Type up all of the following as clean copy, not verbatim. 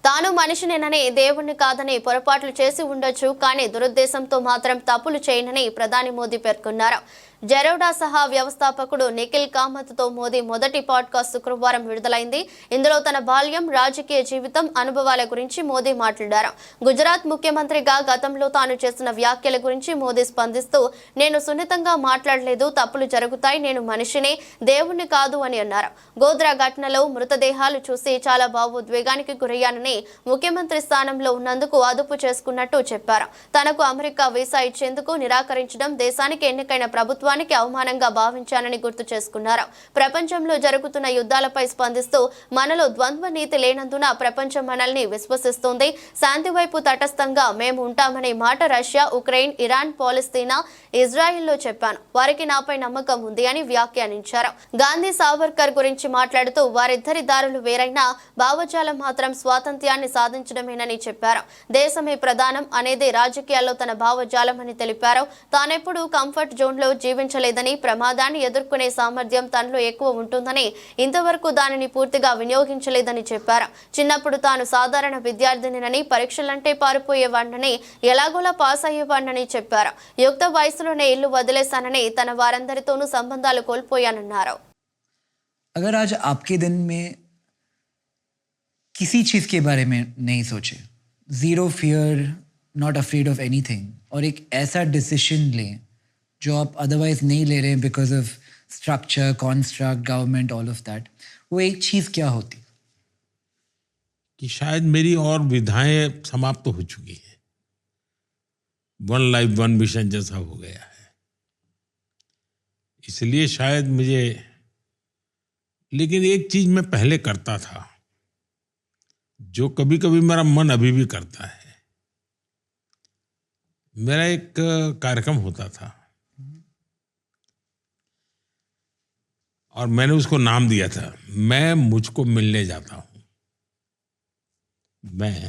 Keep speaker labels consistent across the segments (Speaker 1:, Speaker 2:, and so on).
Speaker 1: తాను మనిషినేనని దేవుణ్ణి కాదని పొరపాట్లు చేసి ఉండొచ్చు, కానీ దురుద్దేశంతో మాత్రం తప్పులు చేయనని ప్రధాని మోదీ పేర్కొన్నారు. జెరోడా సహా వ్యవస్థాపకుడు నిఖిల్ కామత్తో మోదీ మొదటి పాడ్కాస్ట్ శుక్రవారం విడుదలైంది. ఇందులో తన బాల్యం, రాజకీయ జీవితం, అనుభవాల గురించి మోదీ మాట్లాడారు. గుజరాత్ ముఖ్యమంత్రిగా గతంలో తాను చేసిన వ్యాఖ్యల గురించి మోదీ స్పందిస్తూ, నేను సున్నితంగా మాట్లాడలేదు, తప్పులు జరుగుతాయి, నేను మనిషినే, దేవుణ్ణి కాదు అని అన్నారు. గోద్రా ఘటనలో మృతదేహాలు చూసి చాలా భావోద్వేగానికి గురయ్యానని, ముఖ్యమంత్రి స్థానంలో ఉన్నందుకు అదుపు చేసుకున్నట్టు చెప్పారు. తనకు అమెరికా వీసా ఇచ్చేందుకు నిరాకరించడం దేశానికి ఎన్నికైన ప్రభుత్వానికి అవమానంగా భావించానని గుర్తు చేసుకున్నారు. ప్రపంచంలో జరుగుతున్న యుద్ధాలపై స్పందిస్తూ, మనలో ద్వంద్వ నీతి లేనందున ప్రపంచం మనల్ని విశ్వసిస్తుంది, శాంతి వైపు తటస్థంగా మేము ఉంటామనే మాట రష్యా, ఉక్రెయిన్, ఇరాన్, పాలస్తీనా, ఇజ్రాయిల్లో చెప్పాను. వారికి నాపై నమ్మకం ఉంది అని వ్యాఖ్యానించారు. గాంధీ, సావర్కర్ గురించి మాట్లాడుతూ, వారిద్దరి దారులు వేరైనా భావజాలం మాత్రం స్వాతంత్ర్యాన్ని సాధించడమేనని చెప్పారు. దేశమే ప్రధానం అనేది రాజకీయాల్లో తన భావజాలం అని తెలిపారు. తానెప్పుడు కంఫర్ట్ జోన్లో జీవించలేదని, ప్రమాదాన్ని ఎదుర్కొనే సామర్థ్యం తనలో ఎక్కువ ఉంటుందని, ఇంతవరకు దానిని పూర్తిగా వినియోగించలేదని చెప్పారు. చిన్నప్పుడు తాను సాధారణ విద్యార్థినినని, పరీక్షలంటే పారిపోయేవాడినని, ఎలాగోలా పాస్ అయ్యేవాడినని చెప్పారు. యుక్త వయసులోనే ఇల్లు వదిలేశానని, తన వారందరితోనూ సంబంధాలు కోల్పోయానన్నారు.
Speaker 2: अगर आज आपके दिन में किसी चीज के बारे में नहीं सोचे, zero fear, not afraid of anything, और एक ऐसा डिसीजन लें जो आप अदरवाइज नहीं ले रहे हैं because of structure, construct, government, all of that, वो एक चीज क्या होती?
Speaker 3: कि शायद मेरी और विधाएं समाप्त हो चुकी है, वन लाइफ वन मिशन जैसा हो गया है, इसलिए शायद मुझे, लेकिन एक चीज मैं पहले करता था जो कभी कभी मेरा मन अभी भी करता है। मेरा एक कार्यक्रम होता था और मैंने उसको नाम दिया था, मैं मुझको मिलने जाता हूं। मैं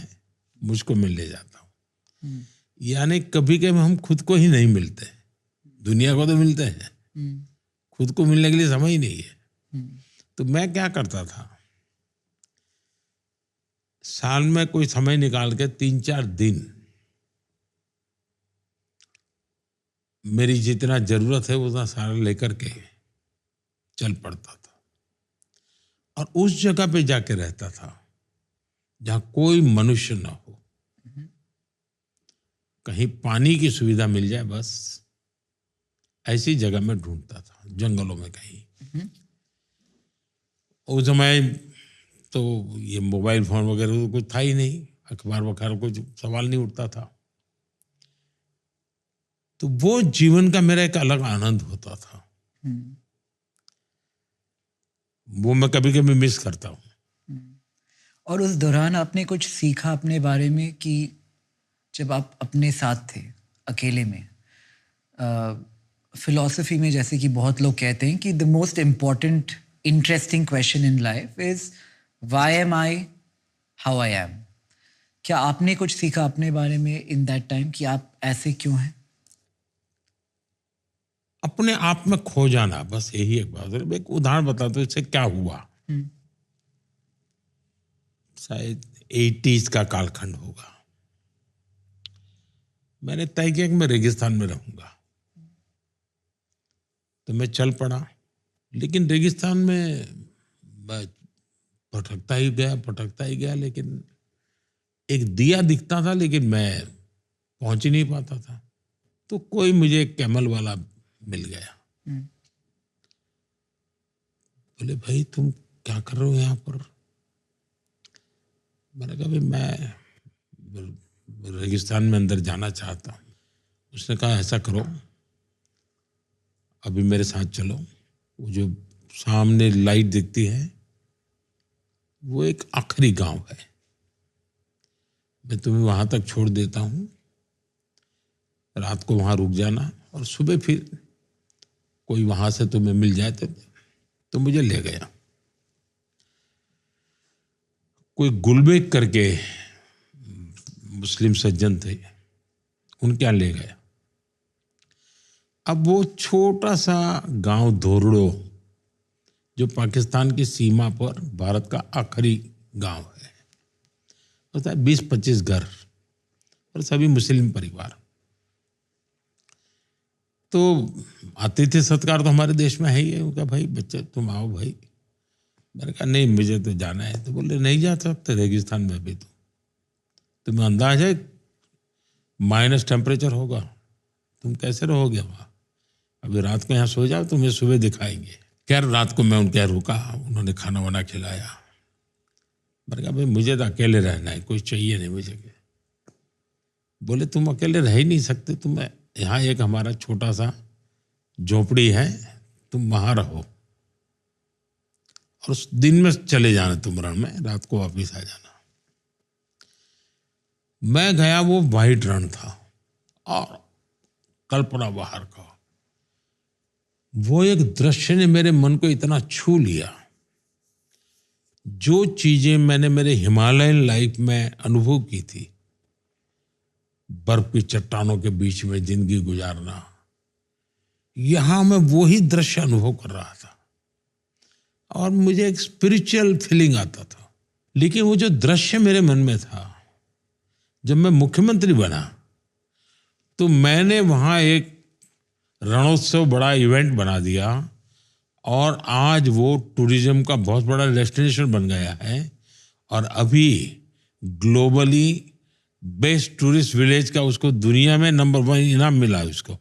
Speaker 3: मुझको मिलने जाता हूं, यानी कभी कभी हम खुद को ही नहीं मिलते, दुनिया को तो मिलते हैं, खुद को मिलने के लिए समय ही नहीं है। तो मैं क्या करता था, साल में कोई समय निकाल के 3-4 दिन मेरी जितना जरूरत है उतना सारा लेकर के चल पड़ता था और उस जगह पे जाके रहता था जहां कोई मनुष्य ना हो, कहीं पानी की सुविधा मिल जाए, बस ऐसी जगह में ढूंढता था, जंगलों में कहीं। उस समय तो ये मोबाइल फोन वगैरह तो कुछ था ही नहीं, अखबार वखबार कुछ सवाल नहीं उठता था, तो वो जीवन का मेरा एक अलग आनंद होता था, वो मैं कभी कभी मिस करता हूँ।
Speaker 2: और उस दौरान आपने कुछ सीखा अपने बारे में कि जब आप अपने साथ थे, अकेले में, फिलॉसफी में जैसे कि बहुत लोग कहते हैं कि the most important interesting question in life is why am I how I am. क्या आपने कुछ सीखा अपने बारे में इन दैट टाइम कि आप ऐसे क्यों हैं?
Speaker 3: अपने आप में खो जाना, बस यही एक बात है। एक उदाहरण बताता हूं इससे क्या हुआ। शायद 80s का कालखंड होगा। मैंने तय किया कि मैं रेगिस्तान में रहूंगा, तो मैं चल पड़ा, लेकिन रेगिस्तान में भटकता ही गया, लेकिन एक दिया दिखता था, लेकिन मैं पहुंच ही नहीं पाता था। तो कोई मुझे कैमल वाला मिल गया, बोले भाई तुम क्या कर रहे हो यहाँ पर? मैंने कहा भाई मैं रेगिस्तान में अंदर जाना चाहता हूँ। उसने कहा ऐसा करो, अभी मेरे साथ चलो, वो जो सामने लाइट दिखती है वो एक आखिरी गांव है, मैं तुम्हें वहां तक छोड़ देता हूँ, रात को वहां रुक जाना और सुबह फिर कोई वहां से तुम्हें मिल जाए तो मुझे ले गया। कोई गुलबेग करके मुस्लिम सज्जन थे, उनके यहाँ ले गया। अब वो छोटा सा गांव धोरड़ो जो पाकिस्तान की सीमा पर भारत का आखिरी गांव है, होता है 20-25 घर और सभी मुस्लिम परिवार। तो आतिथ्य सत्कार तो हमारे देश में है ही है। उनका भाई बच्चे तुम आओ भाई। मैंने कहा नहीं मुझे तो जाना है। तो बोले नहीं जा सकते रेगिस्तान में भी। तो तुम्हें अंदाज है माइनस टेम्परेचर होगा, तुम कैसे रहोगे वहाँ? अभी रात को यहाँ सो जाओ, तुम्हें सुबह दिखाएंगे। खैर रात को मैं उनके यहाँ रुका, उन्होंने खाना वाना खिलाया। मैंने कहा भाई मुझे तो अकेले रहना है, कोई चाहिए नहीं मुझे। बोले तुम अकेले रह ही नहीं सकते, तुम्हें यहाँ एक हमारा छोटा सा झोपड़ी है, तुम वहाँ रहो और उस दिन में चले जाना तुम रण में, रात को वापिस आ जाना। मैं गया, वो वाइट रण था और कल्पना बाहर का। वो एक दृश्य ने मेरे मन को इतना छू लिया। जो चीजें मैंने मेरे हिमालयन लाइफ में अनुभव की थी, बर्फ की चट्टानों के बीच में जिंदगी गुजारना, यहां मैं वो ही दृश्य अनुभव कर रहा था और मुझे एक स्पिरिचुअल फीलिंग आता था। लेकिन वो जो दृश्य मेरे मन में था, जब मैं मुख्यमंत्री बना तो मैंने वहां एक रणोत्सव बड़ा इवेंट बना दिया और आज वो टूरिज्म का बहुत बड़ा डेस्टिनेशन बन गया है और अभी ग्लोबली बेस्ट टूरिस्ट विलेज का उसको दुनिया में नंबर 1 इनाम मिला है उसको।